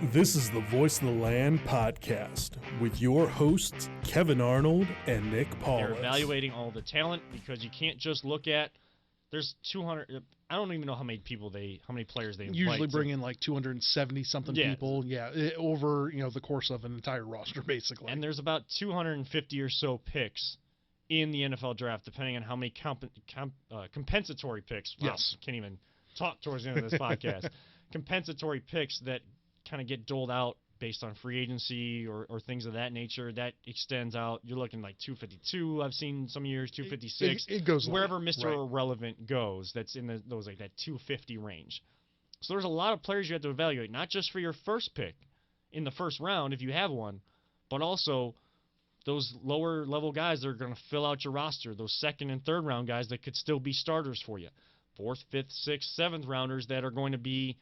This is the Voice of the Land podcast with your hosts, Kevin Arnold and Nick Paulus. They're evaluating all the talent because you can't just look at, there's 200, I don't even know how many players they usually bring in like 270 something people. Yeah, over, the course of an entire roster basically. And there's about 250 or so picks in the NFL draft, depending on how many compensatory picks. Wow, yes. Can't even talk towards the end of this podcast. Compensatory picks that kind of get doled out based on free agency or things of that nature. That extends out. You're looking like 252. I've seen some years 256. It goes wherever like, Mr. right. Irrelevant goes. That's in those like that 250 range. So there's a lot of players you have to evaluate, not just for your first pick in the first round if you have one, but also those lower level guys that are going to fill out your roster. Those second and third round guys that could still be starters for you. Fourth, fifth, sixth, seventh rounders that are going to be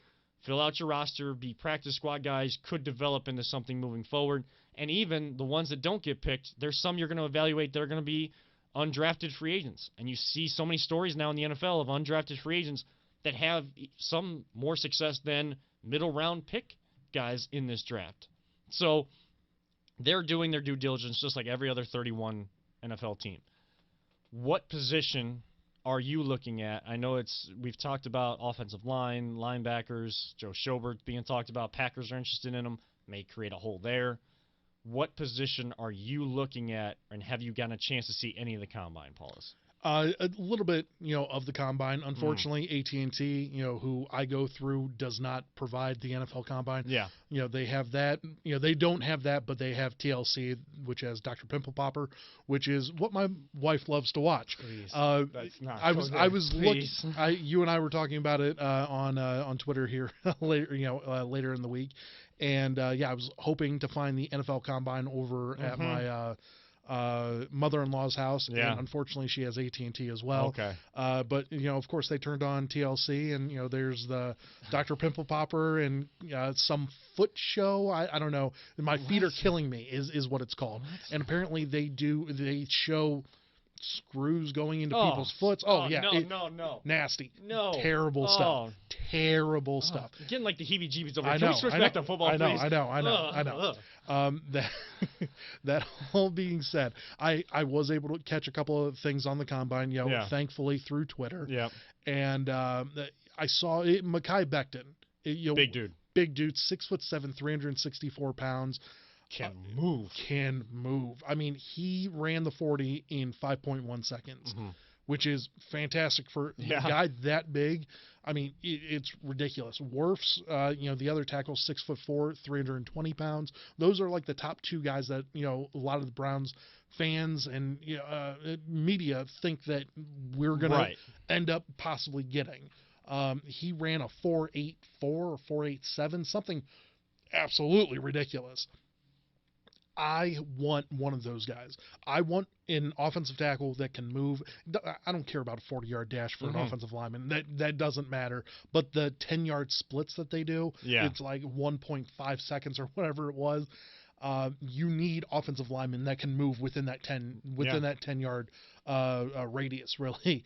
fill out your roster, be practice squad guys, could develop into something moving forward. And even the ones that don't get picked, there's some you're going to evaluate that are going to be undrafted free agents. And you see so many stories now in the NFL of undrafted free agents that have some more success than middle round pick guys in this draft. So they're doing their due diligence just like every other 31 NFL team. What position are you looking at? I know we've talked about offensive line, linebackers, Joe Schobert being talked about. Packers are interested in him, may create a hole there. What position are you looking at, and have you gotten a chance to see any of the combine, Paulus? A little bit, of the combine. Unfortunately, AT&T, who I go through, does not provide the NFL combine. Yeah. They have that. They don't have that, but they have TLC, which has Dr. Pimple Popper, which is what my wife loves to watch. Please. That's not. I was looking. You and I were talking about it on Twitter here later. Later in the week, and I was hoping to find the NFL combine over at my mother-in-law's house, and unfortunately she has AT&T as well. Okay. But of course they turned on TLC, and there's the Dr. Pimple Popper and some foot show. I don't know. My feet are killing me is what it's called. What? And apparently they show screws going into people's foots. No. Nasty. No. Terrible stuff. Terrible stuff. I'm getting like the heebie-jeebies over here. Can we switch back to football, please? I know. That all being said, I was able to catch a couple of things on the combine, thankfully through Twitter. Yeah. And I saw Makai Becton. Big dude, 6'7", 364 pounds. Can move. I mean, he ran the 40 in 5.1 seconds, which is fantastic for a guy that big. I mean, it's ridiculous. Wirfs, the other tackle, 6'4", 320 pounds. Those are like the top two guys that, a lot of the Browns fans and media think that we're going to end up possibly getting. He ran a 4.84 or 4.87, something absolutely ridiculous. I want one of those guys. I want an offensive tackle that can move. I don't care about a 40-yard dash for an offensive lineman. That doesn't matter. But the 10-yard splits that they do, it's like 1.5 seconds or whatever it was. You need offensive linemen that can move within that 10-yard radius, really.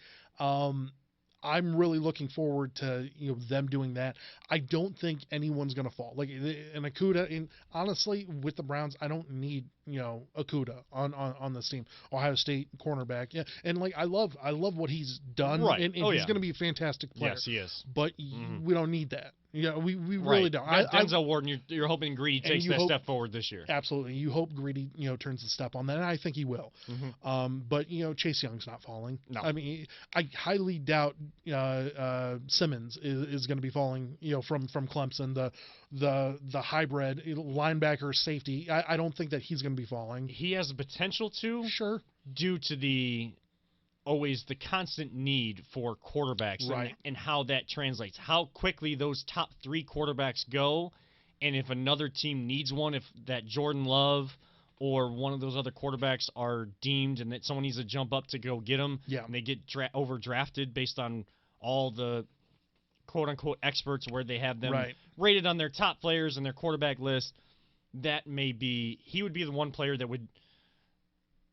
I'm really looking forward to them doing that. I don't think anyone's going to fall. Like an Okudah, and honestly, with the Browns, I don't need Okudah on this team. Ohio State cornerback, and like I love what he's done, and he's going to be a fantastic player. Yes, he is. But we don't need that. We really don't. Denzel Ward, you're hoping Greedy takes that step forward this year. Absolutely. You hope Greedy, turns the step on that, and I think he will. But Chase Young's not falling. No. I mean, I highly doubt Simmons is going to be falling, from Clemson, the hybrid linebacker safety. I don't think that he's going to be falling. He has the potential to. Sure. Due to the constant need for quarterbacks and how that translates, how quickly those top three quarterbacks go, and if another team needs one, if that Jordan Love or one of those other quarterbacks are deemed and that someone needs to jump up to go get them, and they get overdrafted based on all the quote-unquote experts where they have them rated on their top players and their quarterback list, he would be the one player that would,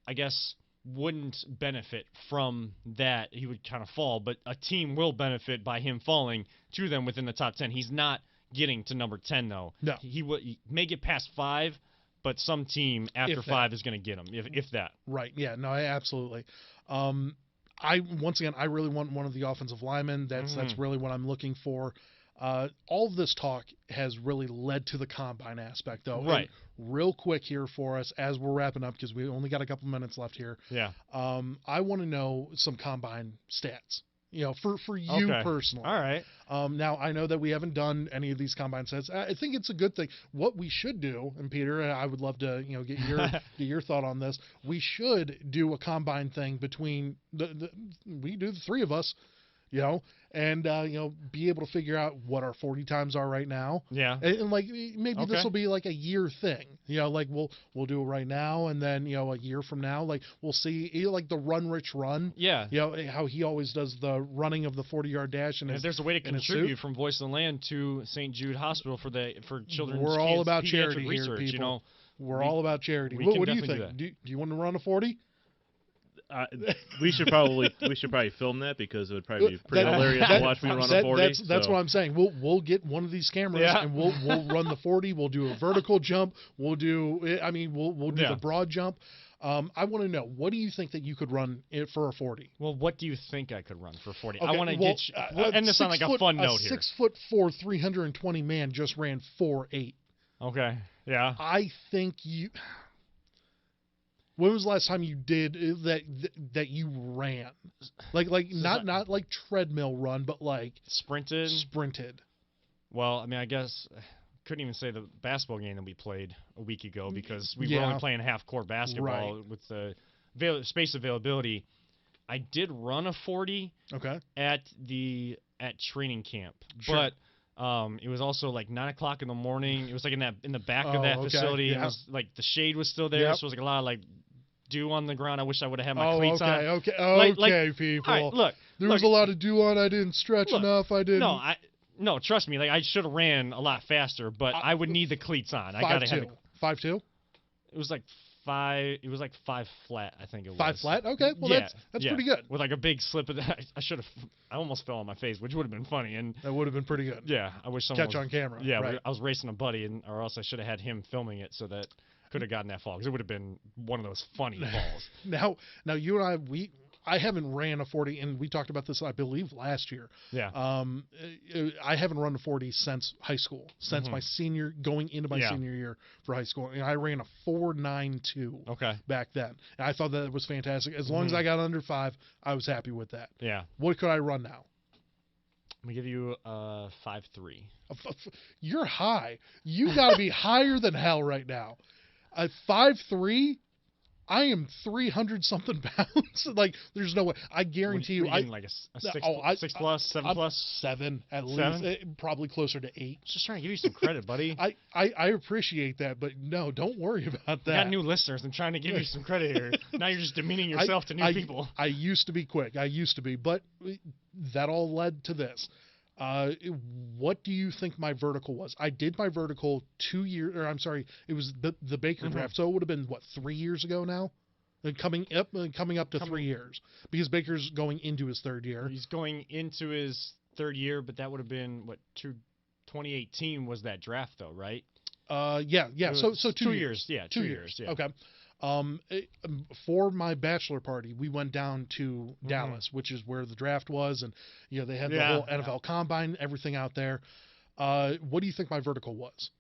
I guess, wouldn't benefit from that. He would kind of fall, but a team will benefit by him falling to them within the top 10. He's not getting to number 10 though. No. He may get past 5, but some team after 5 is going to get him, if that. Right. Yeah. No. Absolutely. Once again, I really want one of the offensive linemen. That's really what I'm looking for. All of this talk has really led to the combine aspect, though. Right. And real quick here for us as we're wrapping up, because we only got a couple minutes left here. Yeah. I want to know some combine stats. For you personally. All right. Now, I know that we haven't done any of these combine sets. I think it's a good thing. What we should do, and Peter, I would love to get your thought on this. We should do a combine thing between we do the three of us, and be able to figure out what our 40 times are right now. Yeah. And like maybe this will be like a year thing. Like we'll do it right now, and then a year from now, like we'll see like the Run Rich Run. Yeah. How he always does the running of the 40-yard dash. And if there's a way to contribute from Voice of the Land to St. Jude Hospital for children's we're all about charity research, here, people. We're all about charity. We what do you do think? Do you want to run a 40? We should probably film that, because it would probably be pretty hilarious to watch me run a 40. That's what I'm saying. We'll get one of these cameras and we'll run the 40. We'll do a vertical jump. We'll do the broad jump. I want to know, what do you think that you could run for a 40? Well, what do you think I could run for 40? Okay, I want to get you. We'll end this on like a fun note here. 6'4", 320 man just ran 4.8. Okay. Yeah. I think you. When was the last time you did that you ran? Like not like treadmill run, but like sprinted. Well, I mean, I guess couldn't even say the basketball game that we played a week ago, because we were only playing half-court basketball with the space availability. I did run a 40 at training camp, but it was also like 9 o'clock in the morning. It was like in the back of that facility. Yeah. It was like the shade was still there, so it was like a lot of like dew on the ground. I wish I would have had my cleats on. Okay, people. All right, look, there was a lot of dew on. I didn't stretch enough. I didn't. No, trust me. Like I should have ran a lot faster, but I would need the cleats on. I gotta have 5'2". It was like 5. It was like 5 flat. I think it was 5 flat. Okay, well that's pretty good. With like a big slip of that, I almost fell on my face, which would have been funny, and that would have been pretty good. Yeah, I wish someone catch on camera. Yeah, right. I was racing a buddy, or else I should have had him filming it so that could have gotten that fall, because it would have been one of those funny falls. Now you and I haven't ran a 40, and we talked about this, I believe, last year. Yeah. I haven't run a 40 since high school, since my going into my senior year for high school. And I ran a 4.92 back then. And I thought that was fantastic. As long as I got under 5, I was happy with that. Yeah. What could I run now? I'm going to give you a 5'3". You're high. You got to be higher than hell right now. At 5'3", I am 300-something pounds. Like, there's no way. I guarantee you. Like a 6 plus, 7 plus? 7 at least. Probably closer to 8. Just trying to give you some credit, buddy. I appreciate that, but no, don't worry about that. I got new listeners. I'm trying to give you some credit here. Now you're just demeaning yourself to new people. I used to be quick. But that all led to this. What do you think my vertical was? I did my vertical 2 years, or I'm sorry, it was the Baker draft, so it would have been 3 years ago now, coming up to 3 years, because Baker's going into his third year. He's going into his third year, but that would have been 2018 was that draft though, right? Yeah. So 2 years. Yeah, 2 years. Yeah. Okay. For my bachelor party, we went down to Dallas, which is where the draft was, and they had the whole NFL Combine, everything out there. What do you think my vertical was?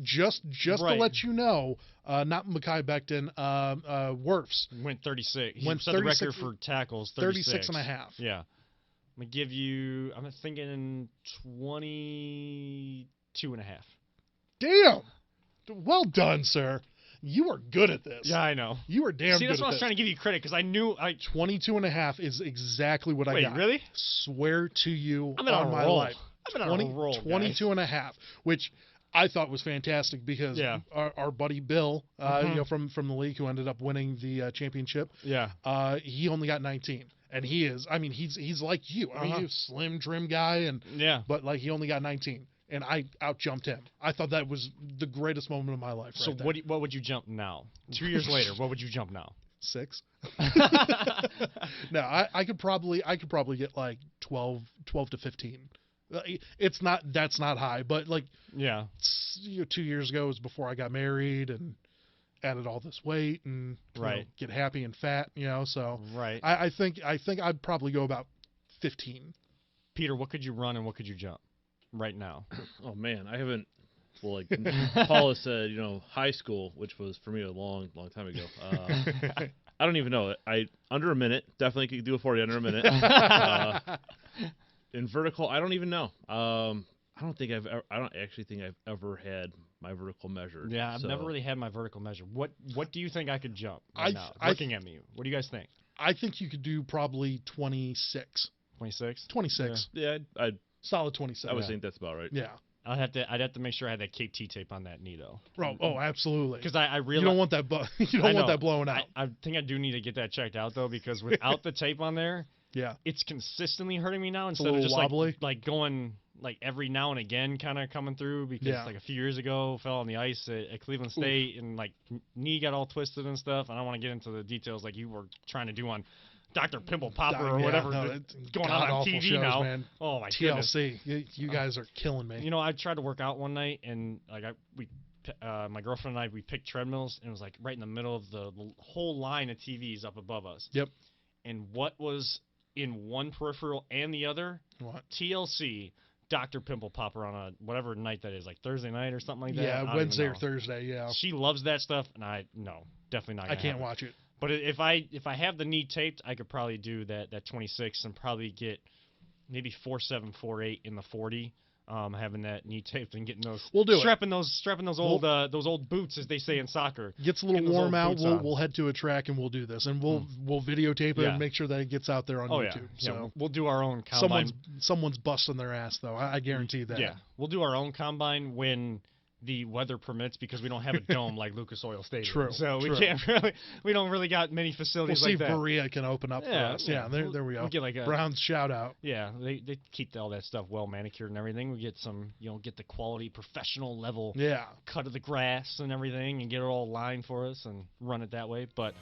Just to let you know, not Makai Becton, Werfs went 36. He set the record for tackles, 36 and a half. Yeah, I'm gonna give you. I'm thinking 22 and a half. Damn. Well done, sir. You are good at this. Yeah, I know. You are damn good at this. See, that's why I was trying to give you credit, because I knew 22 and a half is exactly what I got. Wait, really? Swear to you on my life. I've been on a roll, 22 and a half, which I thought was fantastic, because our buddy Bill, from the league, who ended up winning the championship, he only got 19. And he's like you. I mean, he's a slim, trim guy, but like he only got 19. And I outjumped him. I thought that was the greatest moment of my life. So what would you jump now? 2 years later, what would you jump now? 6. No, I could probably get like 12 to 15. It's not, that's not high, but like, Yeah. 2 years ago was before I got married and added all this weight and get happy and fat, so Right. I think I'd probably go about 15. Peter, what could you run and what could you jump right now? Oh man, I haven't. Well, like Paula said, high school, which was for me a long time ago. I don't even know. Under a minute, definitely could do a 40 under a minute. In vertical, I don't even know. I don't actually think I've ever had my vertical measured. Yeah, I've never really had my vertical measured. What do you think I could jump right now? Looking at me, what do you guys think? I think you could do probably 26. 26? 26. Yeah, I'd solid 27. I would think that's about right. Yeah. I'd have to make sure I had that KT tape on that knee though. Oh, absolutely. Because I really you don't want that you don't want that blowing out. I think I do need to get that checked out though, because without the tape on there, it's consistently hurting me now instead of just wobbly. like going like every now and again kind of coming through, because like a few years ago fell on the ice at Cleveland State and like knee got all twisted and stuff. I don't want to get into the details like you were trying to do on Dr. Pimple Popper or whatever going on TV shows, now. Man. Oh my TLC. goodness. You guys are killing me. I tried to work out one night and like my girlfriend and I, we picked treadmills and it was like right in the middle of the whole line of TVs up above us. Yep. And what was in one peripheral and the other? What? TLC, Dr. Pimple Popper on a whatever night that is, like Thursday night or something like that. Yeah, Wednesday or Thursday. Yeah. She loves that stuff, and definitely not. I can't watch it. But if I have the knee taped, I could probably do that 26 and probably get maybe 4.7, 4.8 in the 40. Having that knee taped and getting those, strapping those old boots, as they say in soccer. Gets a little warm out. We'll head to a track and we'll do this, and we'll videotape it and make sure that it gets out there on YouTube. Yeah. So we'll do our own combine. Someone's busting their ass though. I guarantee that. Yeah, we'll do our own combine when the weather permits, because we don't have a dome like Lucas Oil Stadium. True. So we don't really got many facilities like that. We'll see if Berea can open up for us. Yeah, there we go. We'll get like Brown's shout out. Yeah, they keep all that stuff well manicured and everything. We get some, get the quality professional level cut of the grass and everything, and get it all lined for us and run it that way. But